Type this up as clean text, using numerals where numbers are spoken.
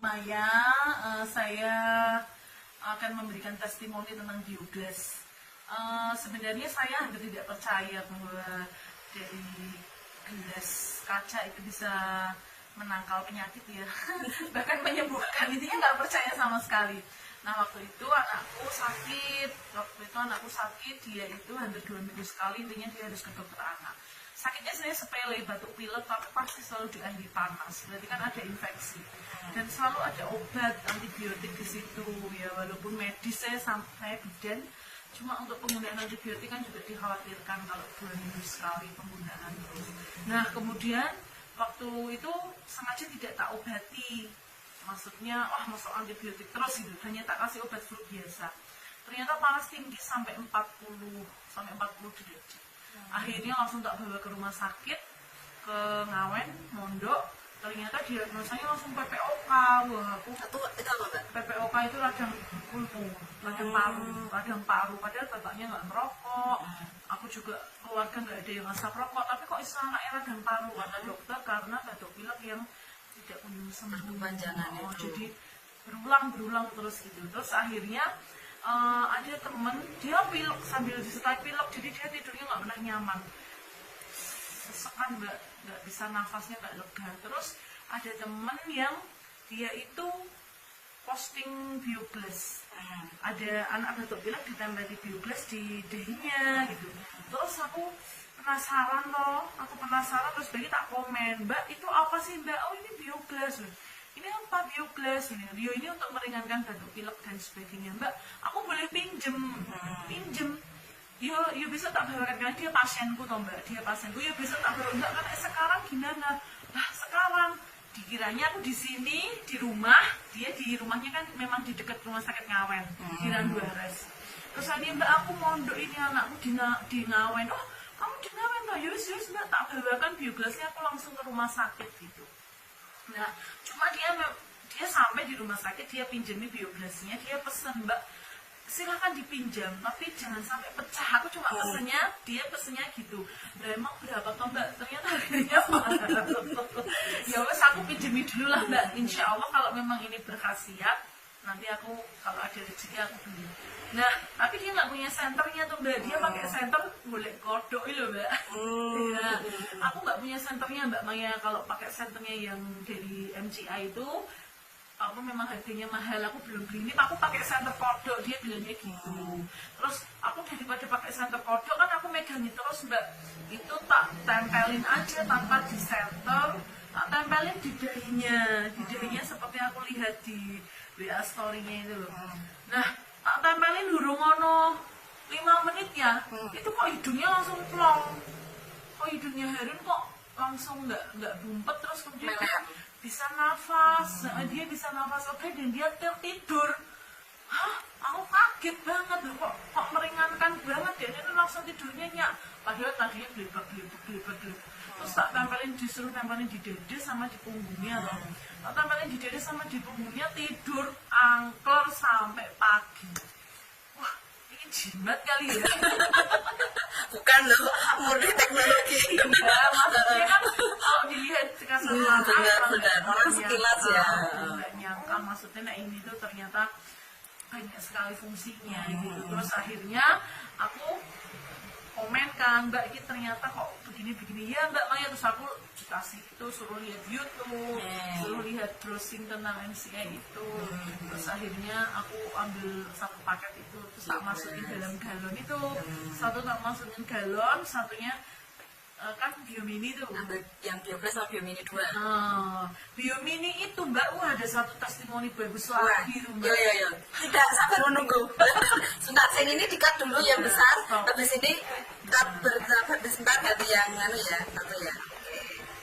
Maya, saya akan memberikan testimoni tentang biogas. Sebenarnya saya hampir tidak percaya bahwa dari gelas kaca itu bisa menangkal penyakit ya, bahkan menyembuhkan. Intinya nggak percaya sama sekali. Nah waktu itu anakku sakit, dia itu hampir 2 minggu sekali, intinya dia harus ke dokter anak. Sakitnya saya sepele, batuk pilek, tapi pasti selalu diambil panas, berarti kan ada infeksi. Dan selalu ada obat antibiotik di situ ya, walaupun medis saya bidan, cuma untuk penggunaan antibiotik kan juga dikhawatirkan kalau 2 minggu sekali penggunaan terus. Nah kemudian waktu itu sengaja tidak tak obati, maksudnya masuk antibiotik terus gitu, hanya tak kasih obat flu biasa. Ternyata panas tinggi sampai 40 derajat. Akhirnya langsung tak bawa ke rumah sakit, ke Ngawen, Mondok. Ternyata diagnosanya langsung PPOK. Wah, aku itu apa, Mbak? PPOK itu radang kulmu, radang paru. Padahal bapaknya nggak merokok. Aku juga keluarga nggak ada yang asap rokok. Tapi kok isu anaknya radang paru, kata dokter, karena batuk pilek yang tidak kunjung sembuh. Berkepanjangan itu. Jadi berulang terus gitu. Terus akhirnya ada temen dia pilek sambil disertai pilek, jadi dia tidurnya nggak pernah nyaman, sesekan nggak bisa, nafasnya nggak lega. Terus ada temen yang dia itu posting biogas, ada anak batuk pilek ditambah di biogas di dahinya gitu. Terus aku penasaran terus bagi tak komen, Mbak itu apa sih Mbak? Oh ini biogas loh. Ini apa biogas ini? Rio ini untuk meringankan batuk pilek dan sebagainya. Mbak, aku boleh pinjem? Yo bisa tak bawakan, karena dia pasienku toh Mbak, dia pasienku. Yo bisa tak bawa enggak, kan sekarang gimana? Nah sekarang dikiranya aku di sini di rumah, dia di rumahnya kan memang di dekat rumah sakit Ngawen, di Randuares. Terus tadi Mbak aku mondok ini anakku di Ngawen. Oh kamu di Ngawen toh? Yus Mbak tak bawakan biogasnya, aku langsung ke rumah sakit gitu. Nah, cuma dia sampai di rumah sakit, dia pinjami biogasnya, dia pesen, Mbak, silakan dipinjam, tapi jangan sampai pecah. Aku cuma dia pesennya gitu. Nah, emang berapa toh Mbak? Ternyata harganya mahal. Ya wes aku pinjami dulu lah Mbak. Insya Allah kalau memang ini berkhasiat, nanti aku kalau ada rezeki aku beli. Nah, tapi dia nggak punya senternya tuh Mbak. Dia pakai senter boleh kodok loh Mbak. Ya, aku nggak punya senternya Mbak Maya. Kalau pakai senternya yang dari MCI itu, aku memang harganya mahal. Aku belum beli ini. Aku pakai senter kodok. Dia bilangnya gitu. Terus aku daripada pakai senter kodok kan aku megangin terus Mbak. Itu tak tempelin aja tanpa disenter. Tak tempelin di dahinya. Di dahinya seperti aku lihat di WA story-nya itu loh. Nah, tak tempelin hurung ono 5 menit ya, itu kok hidungnya langsung plong, kok hidungnya Harun kok langsung nggak bumpet, terus kemudian bisa nafas, dia bisa nafas oke, dan dia tertidur. Hah, aku kaget banget loh, kok meringankan banget ya, itu langsung tidurnya nyak, padahal tadinya gelebak. Terus tak disuruh tempelin di dada sama di punggungnya loh. Tak tempelin di dada sama di punggungnya, tidur angker sampai pagi. Wah, ini jimat kali ya. Bukan loh, murni teknologi. Ya, maksudnya kan kalau dilihat kasar mata, orang sekilas ya. Nggak nyangka, maksudnya nah ini tuh ternyata banyak sekali fungsinya gitu. Terus akhirnya aku komen kan, Mbak ini ternyata kok begini ya Mbak Maya. Terus aku dikasih itu, suruh lihat YouTube, suruh lihat browsing tentang MCI itu. Terus akhirnya aku ambil 1 paket itu, terus tak masukin dalam galon itu. Satu tak masukin galon, satunya kan Biomini tuh. Yang biogas sama Biomini 2. Biomini itu Mbak, ada satu testimoni bagus lagi Mbak. Iya. Tidak sabar menunggu. Sebentar, ini dikat dulu yang besar, habis ini cut